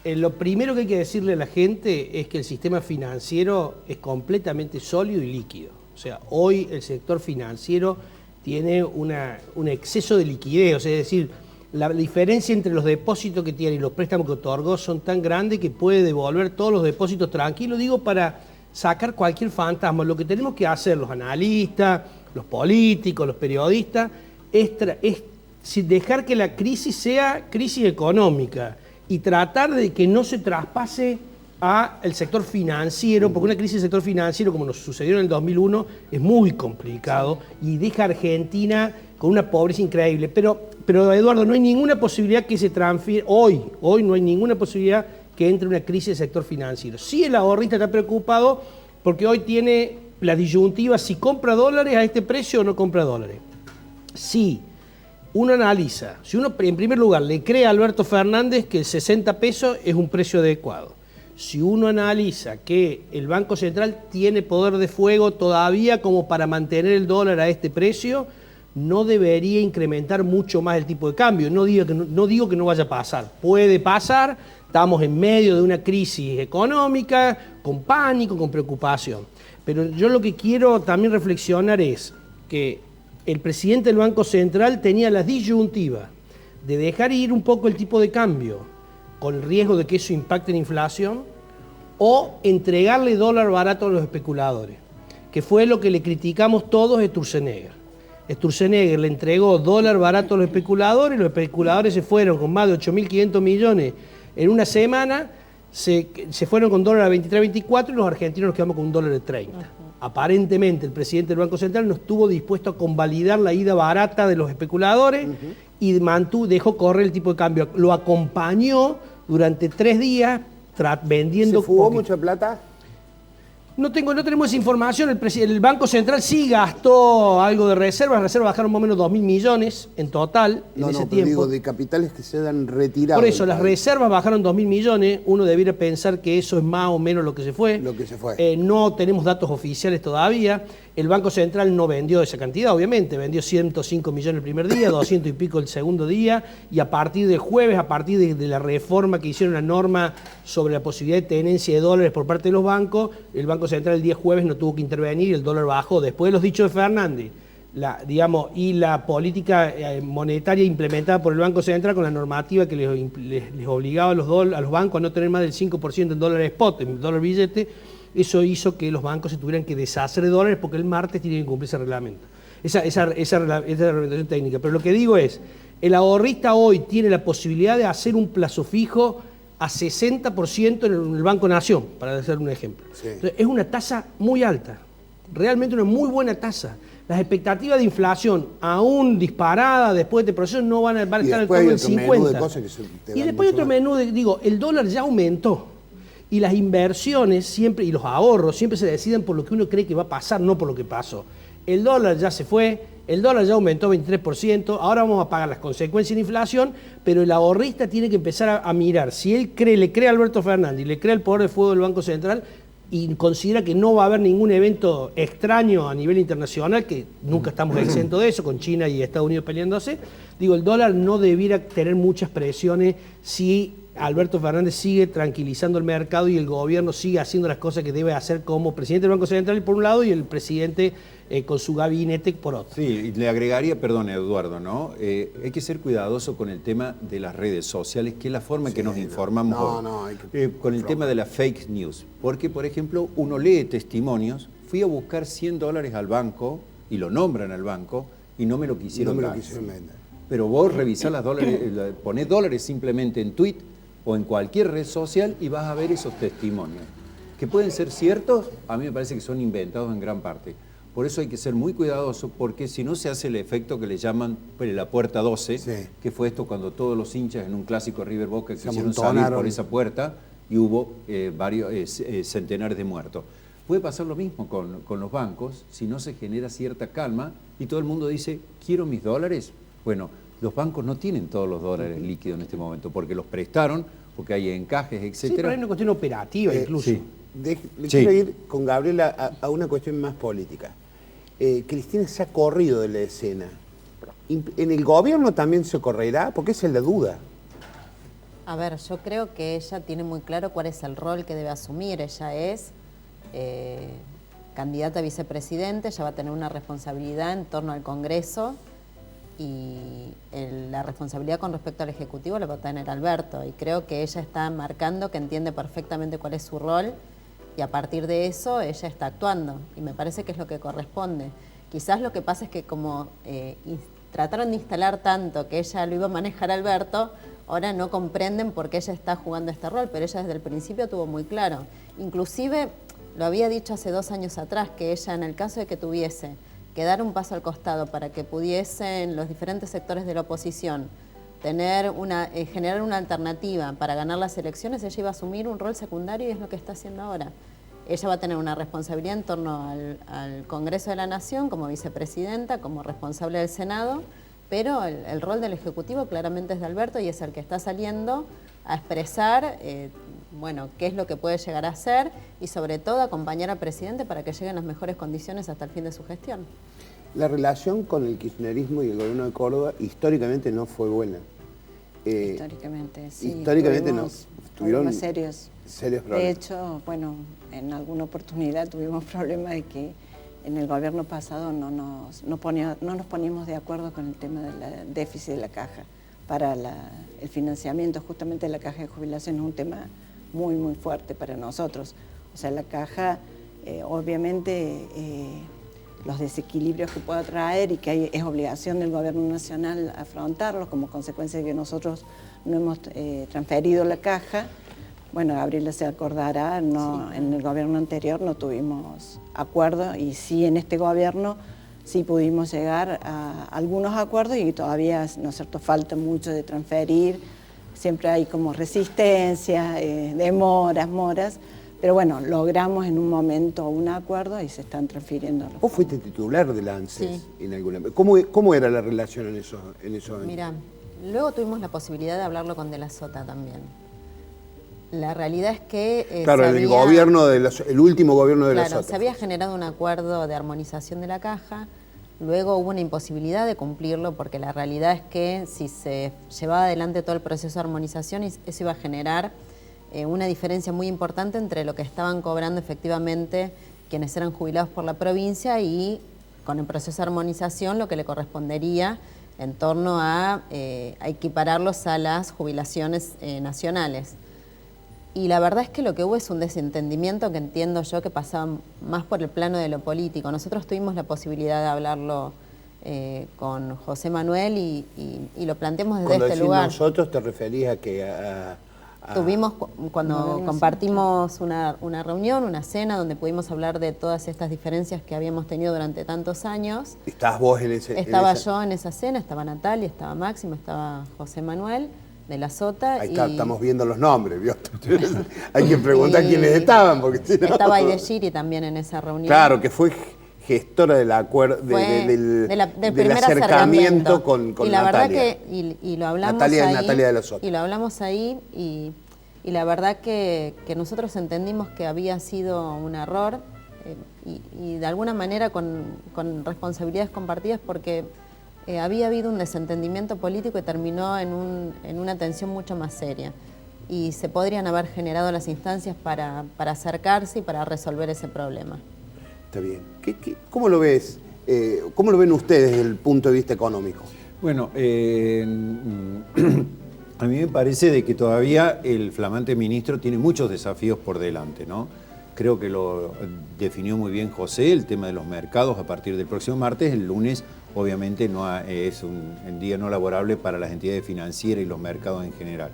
Lo primero que hay que decirle a la gente es que el sistema financiero es completamente sólido y líquido. O sea, hoy el sector financiero tiene un exceso de liquidez, o sea, es decir, la diferencia entre los depósitos que tiene y los préstamos que otorgó son tan grandes que puede devolver todos los depósitos tranquilos, digo, para sacar cualquier fantasma. Lo que tenemos que hacer los analistas, los políticos, los periodistas, es dejar que la crisis sea crisis económica y tratar de que no se traspase al sector financiero, porque una crisis del sector financiero, como nos sucedió en el 2001, es muy complicado y deja a Argentina con una pobreza increíble. Pero Eduardo, no hay ninguna posibilidad que se transfiera, hoy no hay ninguna posibilidad que entre una crisis del sector financiero. Sí, el ahorrista está preocupado porque hoy tiene la disyuntiva si compra dólares a este precio o no compra dólares. Si uno analiza, si uno en primer lugar le cree a Alberto Fernández que el 60 pesos es un precio adecuado, si uno analiza que el Banco Central tiene poder de fuego todavía como para mantener el dólar a este precio, no debería incrementar mucho más el tipo de cambio. No digo que no vaya a pasar, puede pasar, estamos en medio de una crisis económica, con pánico, con preocupación. Pero yo lo que quiero también reflexionar es que el presidente del Banco Central tenía la disyuntiva de dejar ir un poco el tipo de cambio con el riesgo de que eso impacte en inflación o entregarle dólar barato a los especuladores, que fue lo que le criticamos todos a Sturzenegger. Sturzenegger le entregó dólar barato a los especuladores se fueron con más de 8.500 millones en una semana, se fueron con dólar a 23, 24 y los argentinos nos quedamos con un dólar de 30. Aparentemente el presidente del Banco Central no estuvo dispuesto a convalidar la ida barata de los especuladores y dejó correr el tipo de cambio. Lo acompañó durante 3 días vendiendo... ¿Se fugó mucha plata? No tenemos esa información. El Banco Central sí gastó algo de reservas. Las reservas bajaron más o menos 2.000 millones en total en ese tiempo. Digo, de capitales que se han retirado. Por eso, las reservas bajaron 2.000 millones. Uno debiera pensar que eso es más o menos lo que se fue. No tenemos datos oficiales todavía. El Banco Central no vendió esa cantidad, obviamente. Vendió 105 millones el primer día, 200 y pico el segundo día. Y a partir del jueves, a partir de la reforma que hicieron la norma sobre la posibilidad de tenencia de dólares por parte de los bancos, el Banco Central el día jueves no tuvo que intervenir y el dólar bajó. Después de los dichos de Fernández y la política monetaria implementada por el Banco Central con la normativa que les obligaba a los bancos a no tener más del 5% en dólar spot, en dólar billete, eso hizo que los bancos se tuvieran que deshacer de dólares porque el martes tienen que cumplir ese reglamento. Esa reglamentación técnica. Pero lo que digo es, el ahorrista hoy tiene la posibilidad de hacer un plazo fijo a 60% en el Banco Nación, para hacer un ejemplo. Sí. Entonces, es una tasa muy alta, realmente una muy buena tasa. Las expectativas de inflación, aún disparada después de este proceso, no van a estar en torno del 50. Y después hay otro menú el dólar ya aumentó. Y las inversiones siempre, y los ahorros siempre se deciden por lo que uno cree que va a pasar, no por lo que pasó. El dólar ya se fue, el dólar ya aumentó 23%, ahora vamos a pagar las consecuencias de la inflación, pero el ahorrista tiene que empezar a mirar. Si él le cree a Alberto Fernández y le cree al poder de fuego del Banco Central y considera que no va a haber ningún evento extraño a nivel internacional, que nunca estamos exentos de eso, con China y Estados Unidos peleándose, el dólar no debiera tener muchas presiones si Alberto Fernández sigue tranquilizando el mercado y el gobierno sigue haciendo las cosas que debe hacer como presidente del Banco Central por un lado y el presidente con su gabinete por otro. Sí, y le agregaría, perdón Eduardo, ¿no? Hay que ser cuidadoso con el tema de las redes sociales, que es la forma en que nos informamos con el tema de la fake news. Porque, por ejemplo, uno lee testimonios, fui a buscar $100 al banco y lo nombran al banco y no me lo quisieron dar. Pero vos revisás las dólares, ponés dólares simplemente en tweet o en cualquier red social y vas a ver esos testimonios. Que pueden ser ciertos, a mí me parece que son inventados en gran parte. Por eso hay que ser muy cuidadoso, porque si no se hace el efecto que le llaman la puerta 12, que fue esto cuando todos los hinchas en un clásico River Boca quisieron salir por esa puerta y hubo varios centenares de muertos. Puede pasar lo mismo con los bancos, si no se genera cierta calma y todo el mundo dice, quiero mis dólares. Bueno, los bancos no tienen todos los dólares líquidos en este momento, porque los prestaron, porque hay encajes, etc. Sí, pero hay una cuestión operativa incluso. Quiero ir con Gabriela a una cuestión más política. Cristina se ha corrido de la escena. ¿En el gobierno también se correrá? Porque esa es la duda. A ver, yo creo que ella tiene muy claro cuál es el rol que debe asumir. Ella es candidata a vicepresidente, ella va a tener una responsabilidad en torno al Congreso y la responsabilidad con respecto al Ejecutivo la va a tener Alberto. Y creo que ella está marcando que entiende perfectamente cuál es su rol y a partir de eso ella está actuando y me parece que es lo que corresponde. Quizás lo que pasa es que como trataron de instalar tanto que ella lo iba a manejar Alberto, ahora no comprenden por qué ella está jugando este rol, pero ella desde el principio tuvo muy claro. Inclusive lo había dicho hace 2 años atrás, que ella en el caso de que tuviese que dar un paso al costado para que pudiesen los diferentes sectores de la oposición generar una alternativa para ganar las elecciones, ella iba a asumir un rol secundario y es lo que está haciendo ahora. Ella va a tener una responsabilidad en torno al Congreso de la Nación como vicepresidenta, como responsable del Senado, pero el rol del Ejecutivo claramente es de Alberto y es el que está saliendo a expresar qué es lo que puede llegar a hacer y sobre todo acompañar al presidente para que lleguen las mejores condiciones hasta el fin de su gestión. La relación con el kirchnerismo y el gobierno de Córdoba históricamente no fue buena. Históricamente, sí. Históricamente tuvieron serios problemas. De hecho, en alguna oportunidad tuvimos problemas de que en el gobierno pasado no nos poníamos de acuerdo con el tema del déficit de la caja para el financiamiento justamente de la caja de jubilación. Es un tema muy, muy fuerte para nosotros. O sea, la caja, obviamente, los desequilibrios que pueda traer y que es obligación del gobierno nacional afrontarlos como consecuencia de que nosotros no hemos transferido la caja. Bueno, Gabriela se acordará, en el gobierno anterior no tuvimos acuerdo y sí en este gobierno sí pudimos llegar a algunos acuerdos y todavía, ¿no es cierto?, falta mucho de transferir, siempre hay como resistencia, moras, pero bueno, logramos en un momento un acuerdo y se están transfiriendo. Vos fuiste titular del ANSES Sí. en alguna... ¿Cómo era la relación en esos años? Mira, luego tuvimos la posibilidad de hablarlo con De la Sota también. La realidad es que... claro, en el último gobierno de la Sota. Claro, se había generado un acuerdo de armonización de la caja, luego hubo una imposibilidad de cumplirlo porque la realidad es que si se llevaba adelante todo el proceso de armonización, eso iba a generar una diferencia muy importante entre lo que estaban cobrando efectivamente quienes eran jubilados por la provincia y con el proceso de armonización lo que le correspondería en torno a equipararlos a las jubilaciones nacionales. Y la verdad es que lo que hubo es un desentendimiento que entiendo yo que pasaba más por el plano de lo político. Nosotros tuvimos la posibilidad de hablarlo con José Manuel y lo planteamos desde este lugar. Nosotros te referís a que... Tuvimos, cuando compartimos una reunión, una cena, donde pudimos hablar de todas estas diferencias que habíamos tenido durante tantos años. ¿Estabas vos en ese? Estaba yo en esa cena, estaba Natalia, estaba Máximo, estaba José Manuel de la Sota. Ahí estamos viendo los nombres, ¿vio? Hay que preguntar quiénes estaban, porque si no... Estaba Aide Giri también en esa reunión. Claro, que fue gestora del acuerdo, del acercamiento con y la Natalia. Verdad que, y lo hablamos Natalia de la Sota. Y lo hablamos ahí, y la verdad que nosotros entendimos que había sido un error, y de alguna manera con responsabilidades compartidas, porque había habido un desentendimiento político y terminó en una tensión mucho más seria. Y se podrían haber generado las instancias para acercarse y para resolver ese problema. Está bien. ¿Cómo lo ves? ¿Cómo lo ven ustedes desde el punto de vista económico? Bueno, a mí me parece de que todavía el flamante ministro tiene muchos desafíos por delante, ¿no? Creo que lo definió muy bien José, el tema de los mercados a partir del próximo martes. El lunes, obviamente, es un día no laborable para las entidades financieras y los mercados en general.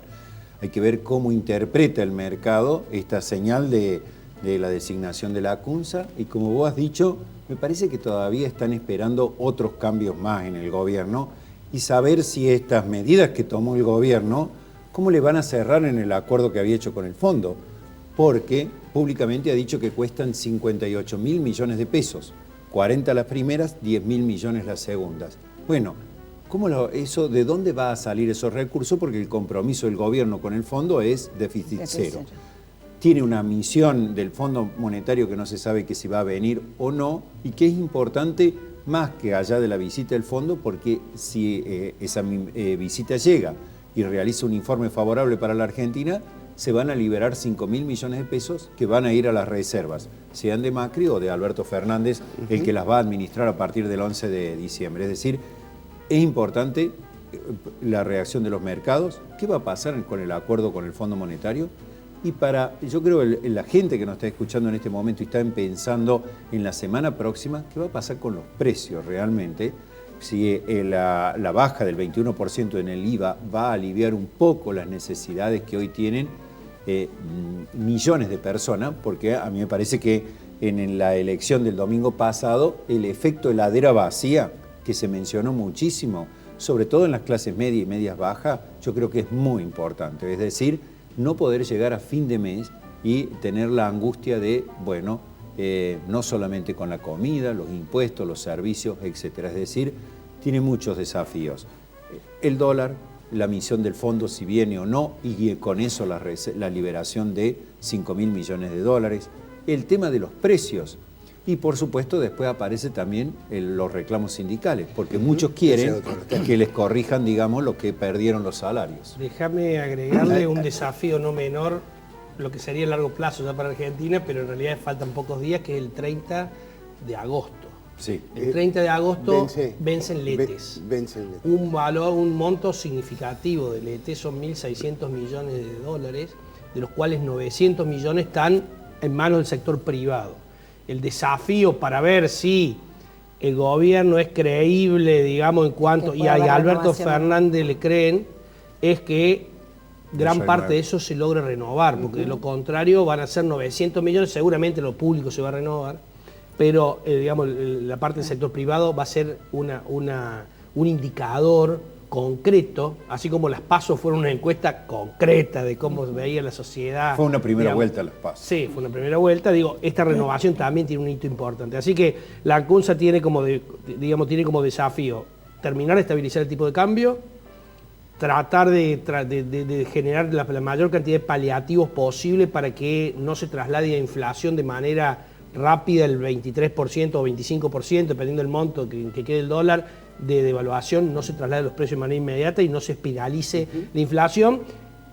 Hay que ver cómo interpreta el mercado esta señal de la designación de la ACUNSA, y como vos has dicho, me parece que todavía están esperando otros cambios más en el gobierno y saber si estas medidas que tomó el gobierno, cómo le van a cerrar en el acuerdo que había hecho con el fondo, porque públicamente ha dicho que cuestan 58.000 millones de pesos, 40 las primeras, 10.000 millones las segundas. Bueno, ¿de dónde va a salir esos recursos? Porque el compromiso del gobierno con el fondo es déficit cero. Tiene una misión del Fondo Monetario que no se sabe que si va a venir o no, y que es importante más que allá de la visita del fondo, porque si esa visita llega y realiza un informe favorable para la Argentina, se van a liberar 5.000 millones de pesos que van a ir a las reservas, sean de Macri o de Alberto Fernández, el que las va a administrar a partir del 11 de diciembre. Es decir, es importante la reacción de los mercados. ¿Qué va a pasar con el acuerdo con el Fondo Monetario? Y yo creo que la gente que nos está escuchando en este momento y está pensando en la semana próxima, ¿qué va a pasar con los precios realmente? Si la baja del 21% en el IVA va a aliviar un poco las necesidades que hoy tienen millones de personas, porque a mí me parece que en la elección del domingo pasado, el efecto heladera vacía, que se mencionó muchísimo, sobre todo en las clases medias y medias bajas, yo creo que es muy importante. Es decir, no poder llegar a fin de mes y tener la angustia de, bueno, no solamente con la comida, los impuestos, los servicios, etcétera. Es decir, tiene muchos desafíos. El dólar, la misión del fondo, si viene o no, y con eso la liberación de 5.000 millones de dólares. El tema de los precios. Y por supuesto después aparece también los reclamos sindicales, porque muchos quieren que les corrijan, digamos, lo que perdieron los salarios. Déjame agregarle un desafío no menor, lo que sería a largo plazo ya para Argentina, pero en realidad faltan pocos días, que es el 30 de agosto. Sí. El 30 de agosto vencen letes. Un monto significativo de letes son 1.600 millones de dólares, de los cuales 900 millones están en manos del sector privado. El desafío para ver si el gobierno es creíble, digamos, en cuanto, y a Alberto Fernández le creen, es que gran parte de eso se logre renovar, porque de lo contrario van a ser 900 millones, seguramente lo público se va a renovar, pero digamos, la parte del sector privado va a ser un indicador concreto, así como las PASO fueron una encuesta concreta de cómo veía la sociedad. Fue una primera vuelta las PASO. Sí, fue una primera vuelta. Digo, esta renovación también tiene un hito importante. Así que la ANCUNSA tiene como desafío terminar de estabilizar el tipo de cambio, tratar de generar la mayor cantidad de paliativos posible para que no se traslade a inflación de manera rápida el 23% o 25%, dependiendo del monto que quede el dólar, de devaluación, no se traslade los precios de manera inmediata y no se espiralice la inflación,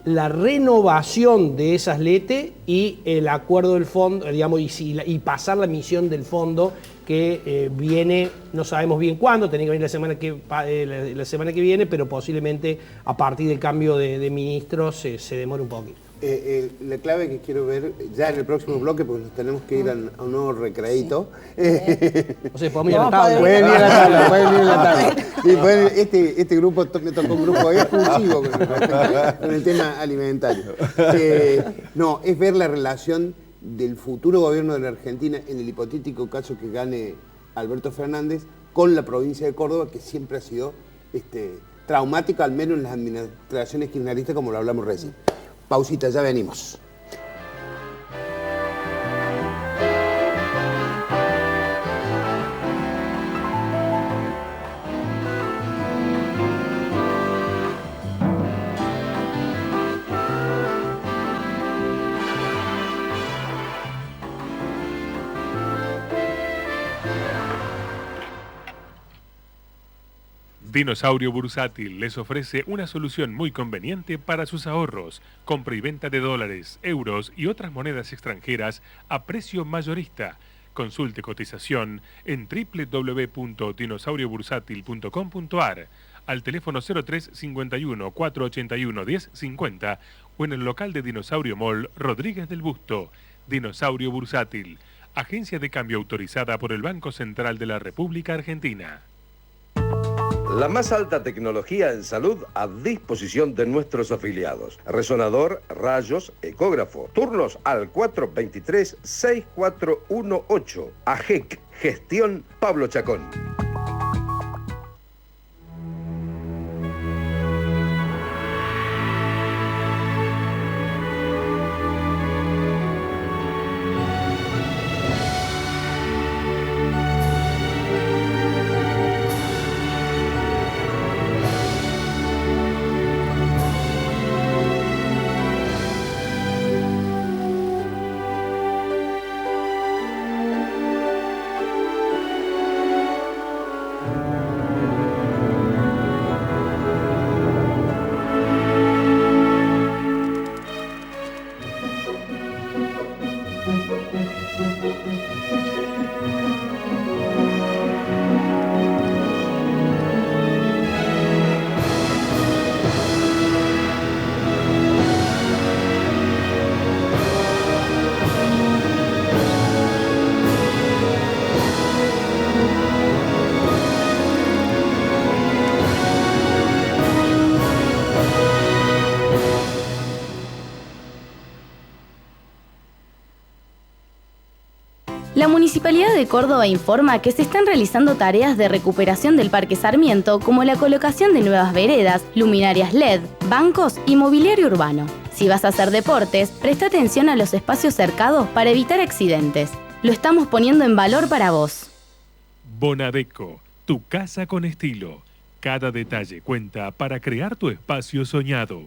la renovación de esas LETE y el acuerdo del fondo, digamos, y pasar la emisión del fondo que viene, no sabemos bien cuándo, tenía que venir la semana que viene, pero posiblemente a partir del cambio de ministros se demore un poquito. La clave que quiero ver ya en el próximo bloque, porque nos tenemos que ir a un nuevo recreíto. O sea, podemos ir a la tabla. Pueden ir a la tabla, pueden ir a la tabla. Sí, este grupo, me tocó un grupo exclusivo con el tema alimentario. No, es ver la relación del futuro gobierno de la Argentina, en el hipotético caso que gane Alberto Fernández, con la provincia de Córdoba, que siempre ha sido traumática, al menos en las administraciones kirchneristas, como lo hablamos recién. Pausita, ya venimos. Dinosaurio Bursátil les ofrece una solución muy conveniente para sus ahorros. Compra y venta de dólares, euros y otras monedas extranjeras a precio mayorista. Consulte cotización en www.dinosauriobursátil.com.ar, al teléfono 03 51 481 10 50 o en el local de Dinosaurio Mall Rodríguez del Busto. Dinosaurio Bursátil, agencia de cambio autorizada por el Banco Central de la República Argentina. La más alta tecnología en salud a disposición de nuestros afiliados. Resonador, rayos, ecógrafo. Turnos al 423-6418. AGEC, Gestión Pablo Chacón. La Municipalidad de Córdoba informa que se están realizando tareas de recuperación del Parque Sarmiento, como la colocación de nuevas veredas, luminarias LED, bancos y mobiliario urbano. Si vas a hacer deportes, presta atención a los espacios cercados para evitar accidentes. Lo estamos poniendo en valor para vos. Bonadeco, tu casa con estilo. Cada detalle cuenta para crear tu espacio soñado.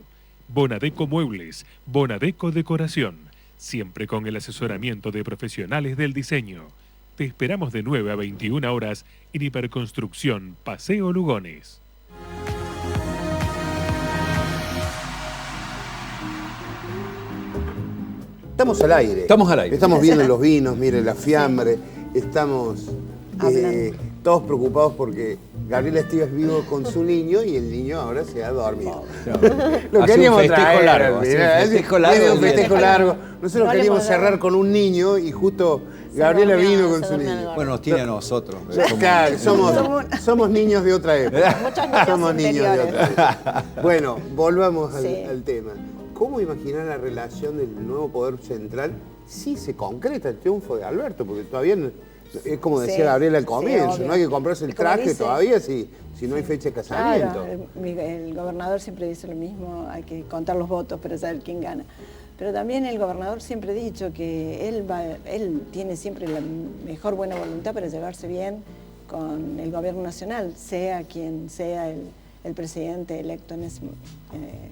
Bonadeco Muebles, Bonadeco Decoración. Siempre con el asesoramiento de profesionales del diseño. Te esperamos de 9 a 21 horas en Hiperconstrucción Paseo Lugones. Estamos al aire. Estamos al aire. Estamos viendo los vinos, mire, la fiambre. estamos todos preocupados porque Gabriela Estives vivo con su niño y el niño ahora se ha dormido. Lo queríamos traer. Un festejo largo. Nosotros queríamos cerrar con un niño y justo Gabriela vino con su niño. Bueno, nos tiene a nosotros. Claro, somos niños de otra época. Somos niños de otra época. Bueno, volvamos al tema. ¿Cómo imaginar la relación del nuevo poder central si se concreta el triunfo de Alberto? Porque todavía no, es como decía Gabriela al comienzo, no hay que comprarse el traje todavía si no hay fecha de casamiento. Claro, el gobernador siempre dice lo mismo, hay que contar los votos para saber quién gana. Pero también el gobernador siempre ha dicho que él tiene siempre la mejor buena voluntad para llevarse bien con el gobierno nacional, sea quien sea el presidente electo,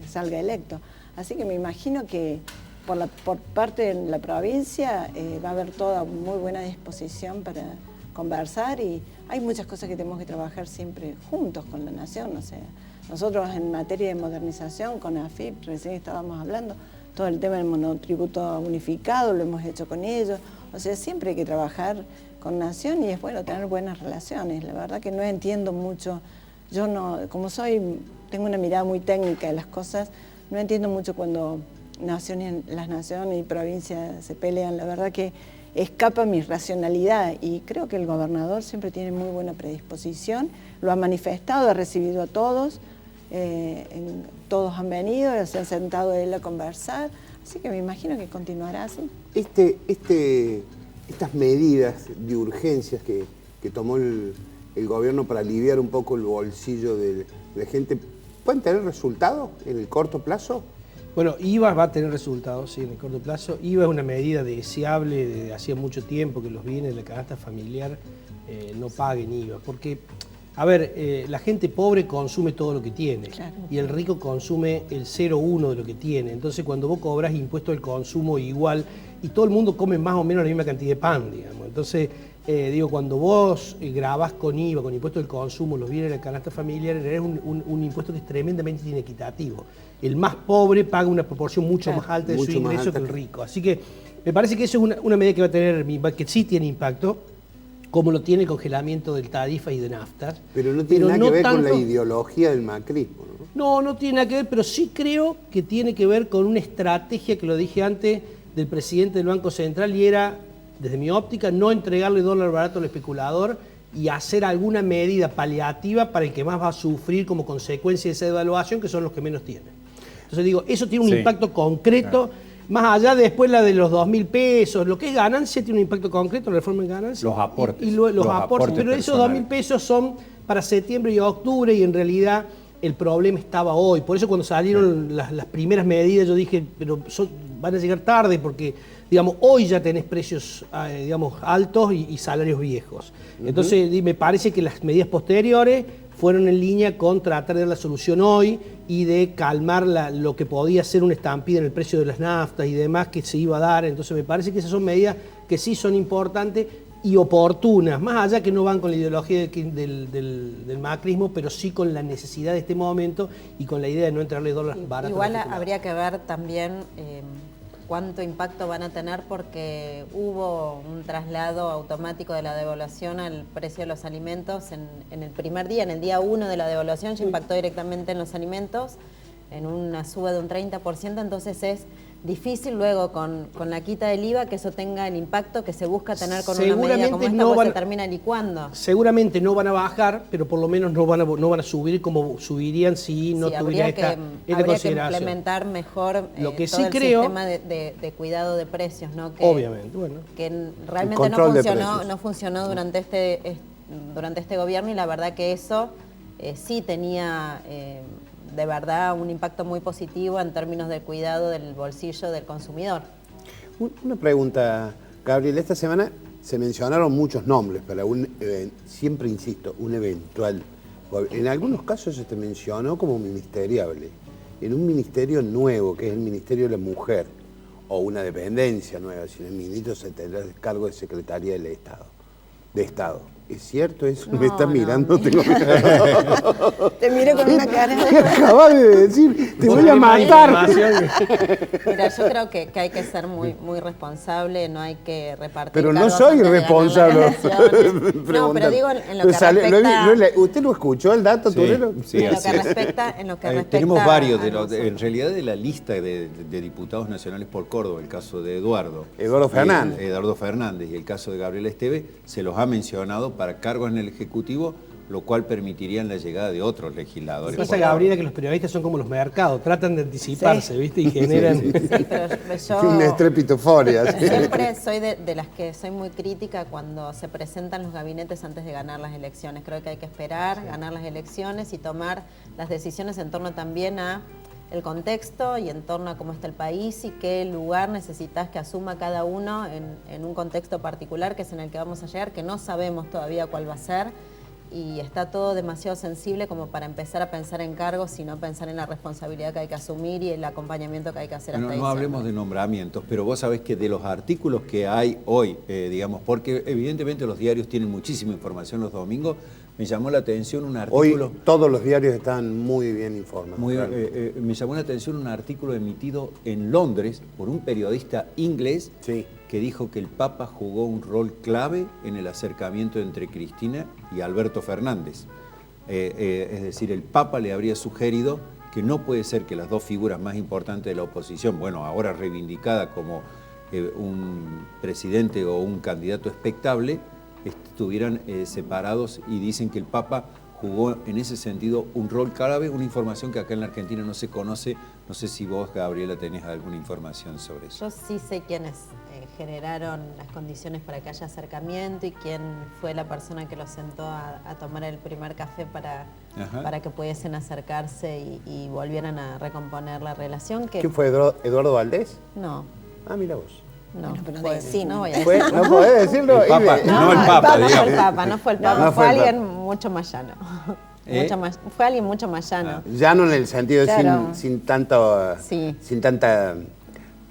salga electo. Así que me imagino que por parte de la provincia va a haber toda muy buena disposición para conversar y hay muchas cosas que tenemos que trabajar siempre juntos con la nación. O sea, nosotros en materia de modernización con AFIP, recién estábamos hablando, todo el tema del monotributo unificado lo hemos hecho con ellos. O sea, siempre hay que trabajar con nación y es bueno tener buenas relaciones. La verdad que no entiendo mucho, yo no, como tengo una mirada muy técnica de las cosas, no entiendo mucho cuando las naciones y provincias se pelean, la verdad que escapa mi racionalidad y creo que el gobernador siempre tiene muy buena predisposición, lo ha manifestado, ha recibido a todos, todos han venido, se han sentado él a conversar, así que me imagino que continuará así. Estas medidas de urgencias que tomó el gobierno para aliviar un poco el bolsillo de la gente, ¿pueden tener resultados en el corto plazo? Bueno, IVA va a tener resultados, sí, en el corto plazo. IVA es una medida deseable desde hacía mucho tiempo que los bienes de la canasta familiar no paguen IVA. Porque, a ver, la gente pobre consume todo lo que tiene y el rico consume el 0,1 de lo que tiene. Entonces, cuando vos cobras impuesto al consumo igual y todo el mundo come más o menos la misma cantidad de pan, digamos. Entonces, cuando vos grabás con IVA, con impuesto del consumo, los bienes de la canasta familiar, es un impuesto que es tremendamente inequitativo. El más pobre paga una proporción mucho más alta de su ingreso que el rico. Así que me parece que eso es una medida que va a tener, que sí tiene impacto, como lo tiene el congelamiento del tarifa y de naftas. Pero no tiene nada que ver con la ideología del macrismo, ¿no? No tiene nada que ver, pero sí creo que tiene que ver con una estrategia, que lo dije antes, del presidente del Banco Central, y era, desde mi óptica, no entregarle dólar barato al especulador y hacer alguna medida paliativa para el que más va a sufrir como consecuencia de esa devaluación, que son los que menos tienen. Entonces digo, eso tiene un impacto concreto, más allá de después la de los 2.000 pesos, lo que es ganancia tiene un impacto concreto, la reforma en ganancia. Los aportes. Y los aportes, pero esos 2.000 pesos son para septiembre y octubre y en realidad el problema estaba hoy. Por eso cuando salieron las primeras medidas yo dije, pero van a llegar tarde porque, digamos, hoy ya tenés precios, digamos, altos y salarios viejos. Entonces me parece que las medidas posteriores fueron en línea con tratar de dar la solución hoy y de calmar lo que podía ser una estampida en el precio de las naftas y demás que se iba a dar. Entonces me parece que esas son medidas que sí son importantes y oportunas, más allá que no van con la ideología del macrismo, pero sí con la necesidad de este momento y con la idea de no entrarle dólares baratos. Igual habría que ver también cuánto impacto van a tener porque hubo un traslado automático de la devaluación al precio de los alimentos en el primer día, en el día 1 de la devaluación ya impactó directamente en los alimentos, en una suba de un 30%, entonces es difícil luego con la quita del IVA que eso tenga el impacto que se busca tener con una medida como esta, pues se termina licuando. Seguramente no van a bajar, pero por lo menos no van a subir como subirían si no tuviera esta habría consideración. Que implementar mejor lo que todo sí el creo, sistema de cuidado de precios, ¿no? Que, obviamente, bueno. Que realmente no funcionó durante este gobierno y la verdad que eso sí tenía de verdad un impacto muy positivo en términos del cuidado del bolsillo del consumidor. Una pregunta, Gabriel. Esta semana se mencionaron muchos nombres para siempre insisto, un eventual. En algunos casos se te mencionó como ministeriable. En un ministerio nuevo, que es el Ministerio de la Mujer, o una dependencia nueva, si el ministro se tendrá el cargo de Secretaría de Estado. ¿Es cierto eso? No, ¿Me está mirando? no. Te miro con una cara. ¿Qué acabas de decir? Te voy a matar. Mira, yo creo que hay que ser muy responsable, no hay que repartir. Pero no cargos soy antes de ganar las responsable. elecciones. No, pero digo en lo que respecta... ¿Usted lo escuchó el dato, Turero? Sí, en lo que respecta, tenemos varios, a en realidad de la lista de diputados nacionales por Córdoba, el caso de Eduardo Fernández. Eduardo Fernández y el caso de Gabriela Esteve, se los ha mencionado para cargos en el Ejecutivo, lo cual permitiría la llegada de otros legisladores. Pasa, Gabriela, que los periodistas son como los mercados, tratan de anticiparse, ¿viste? Y generan... Sí, pero yo una estrepitoforia. siempre soy de las que soy muy crítica cuando se presentan los gabinetes antes de ganar las elecciones. Creo que hay que esperar, ganar las elecciones y tomar las decisiones en torno también a el contexto y en torno a cómo está el país y qué lugar necesitas que asuma cada uno en un contexto particular que es en el que vamos a llegar, que no sabemos todavía cuál va a ser y está todo demasiado sensible como para empezar a pensar en cargos y no pensar en la responsabilidad que hay que asumir y el acompañamiento que hay que hacer hasta No hablemos de nombramientos, pero vos sabés que de los artículos que hay hoy, digamos, porque evidentemente los diarios tienen muchísima información los domingos, me llamó la atención un artículo... Hoy todos los diarios están muy bien informados. Me llamó la atención un artículo emitido en Londres por un periodista inglés que dijo que el Papa jugó un rol clave en el acercamiento entre Cristina y Alberto Fernández. Es decir, el Papa le habría sugerido que no puede ser que las dos figuras más importantes de la oposición, bueno, ahora reivindicada como un presidente o un candidato expectable, estuvieran separados, y dicen que el Papa jugó en ese sentido un rol clave, una información que acá en la Argentina no se conoce. No sé si vos, Gabriela, tenés alguna información sobre eso. Yo sí sé quiénes generaron las condiciones para que haya acercamiento y quién fue la persona que los sentó a tomar el primer café para que pudiesen acercarse y volvieran a recomponer la relación. ¿Quién fue, Eduardo Valdés? No. Ah, mira vos. No, pero no voy a decir. ¿No podés decirlo? El Papa, no el Papa, digamos. No fue el Papa, fue alguien mucho más llano. Fue alguien mucho más llano. Llano en el sentido claro. sin tanta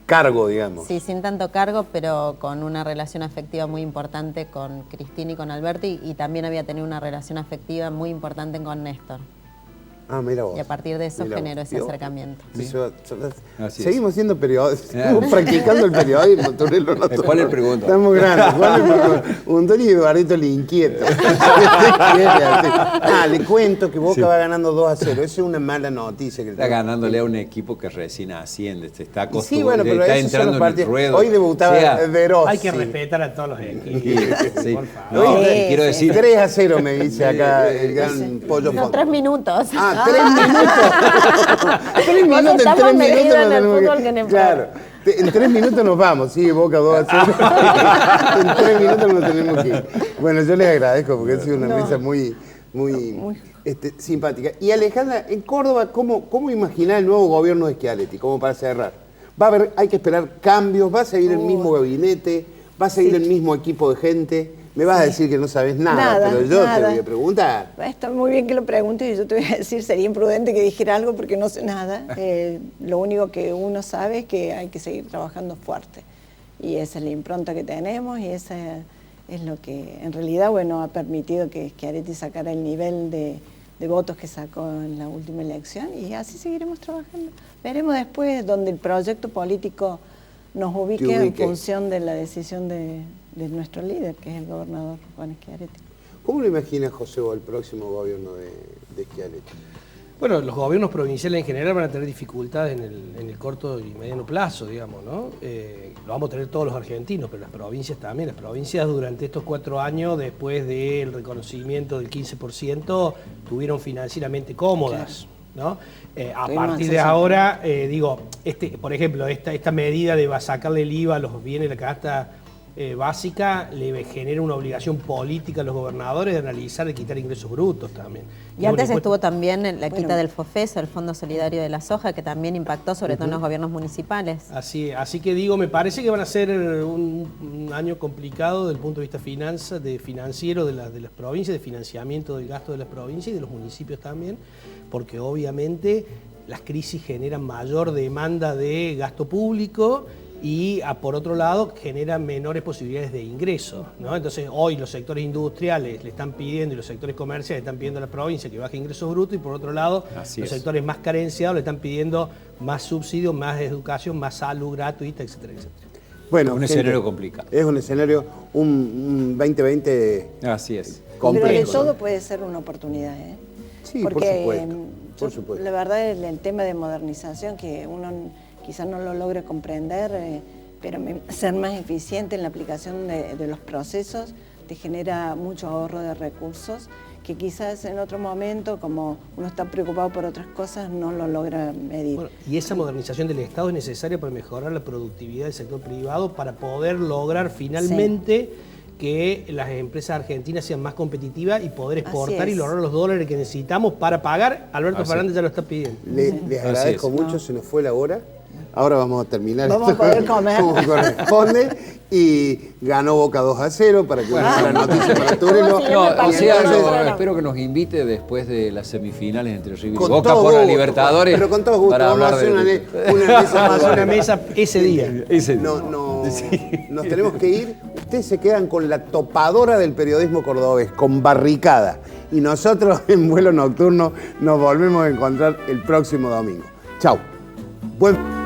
cargo, digamos. Sí, sin tanto cargo, pero con una relación afectiva muy importante con Cristina y con Alberti, y también había tenido una relación afectiva muy importante con Néstor. Ah, mira vos. Y a partir de eso generó ese acercamiento. Sí. Seguimos siendo periodistas, seguimos practicando el periodismo. ¿Cuál es el pregunta? Estamos grandes. ¿Cuál es el pregunta? Un Tony Eduardito el inquieto. Le cuento que Boca va ganando 2-0. Eso es una mala noticia. Está ganándole a un equipo que recién asciende, se está acostumbrado, sí, bueno, pero está entrando en el ruedo. Hoy debutaba Veros. Hay que respetar a todos los equipos. Sí. No, quiero decir... 3-0 me dice acá el gran Pollo Fondo. 3 minutos. 3 minutos. 3 minutos, en 3 minutos nos tenemos que... Claro. En 3 minutos nos vamos, sí, Boca 2-0. En 3 minutos nos tenemos que ir. Bueno, yo les agradezco porque ha sido una mesa muy simpática. Y Alejandra, en Córdoba, ¿cómo imaginar el nuevo gobierno de Schiaretti? Como para cerrar. Hay que esperar cambios, va a seguir el mismo gabinete, va a seguir el mismo equipo de gente. Me vas a decir que no sabes nada, pero yo te voy a preguntar. Está muy bien que lo preguntes y yo te voy a decir, sería imprudente que dijera algo porque no sé nada. Lo único que uno sabe es que hay que seguir trabajando fuerte. Y esa es la impronta que tenemos y esa es lo que en realidad ha permitido que Schiaretti sacara el nivel de votos que sacó en la última elección, y así seguiremos trabajando. Veremos después donde el proyecto político nos ubique en función de la decisión de nuestro líder, que es el gobernador Juan Schiaretti. ¿Cómo lo imagina José el próximo gobierno de Schiaretti? Bueno, los gobiernos provinciales en general van a tener dificultades en el corto y mediano plazo, digamos, ¿no? Lo vamos a tener todos los argentinos, pero las provincias también. Las provincias durante estos 4 años, después del reconocimiento del 15%, estuvieron financieramente cómodas, ¿no? A partir de ahora, por ejemplo, esta medida de sacarle el IVA a los bienes de la canasta básica le genera una obligación política a los gobernadores de analizar y quitar ingresos brutos también. Y antes estuvo también la quita del FOFESO, el Fondo Solidario de la Soja, que también impactó sobre todo en los gobiernos municipales. Así que me parece que van a ser un año complicado desde el punto de vista financiero de las provincias, de financiamiento del gasto de las provincias y de los municipios también, porque obviamente las crisis generan mayor demanda de gasto público y por otro lado genera menores posibilidades de ingreso, ¿no? Entonces hoy los sectores industriales le están pidiendo y los sectores comerciales le están pidiendo a la provincia que baje ingresos brutos y por otro lado los sectores más carenciados le están pidiendo más subsidios, más educación, más salud gratuita, etcétera, etcétera. Bueno, un escenario complicado. Es un escenario, un 2020 así es. complejo. Pero de todo puede ser una oportunidad, ¿eh? Sí, porque, por supuesto. La verdad es el tema de modernización que uno quizás no lo logre comprender, pero ser más eficiente en la aplicación de los procesos te genera mucho ahorro de recursos que quizás en otro momento, como uno está preocupado por otras cosas, no lo logra medir. Bueno, y esa modernización del Estado es necesaria para mejorar la productividad del sector privado para poder lograr finalmente que las empresas argentinas sean más competitivas y poder exportar y lograr los dólares que necesitamos para pagar. Alberto Fernández ya lo está pidiendo. Les agradezco mucho, se nos fue la hora. Ahora vamos a terminar vamos esto a poder comer como corresponde y ganó Boca 2-0 para que la noticia para Turelo. Espero que nos invite después de las semifinales entre River y Con Boca todo por la gusto, Libertadores. pero con todo gusto, para vamos a hablar hacer una mesa ese día. Nos tenemos que ir. Ustedes se quedan con la topadora del periodismo cordobés, con Barricada. Y nosotros en Vuelo Nocturno nos volvemos a encontrar el próximo domingo. Chau. Buen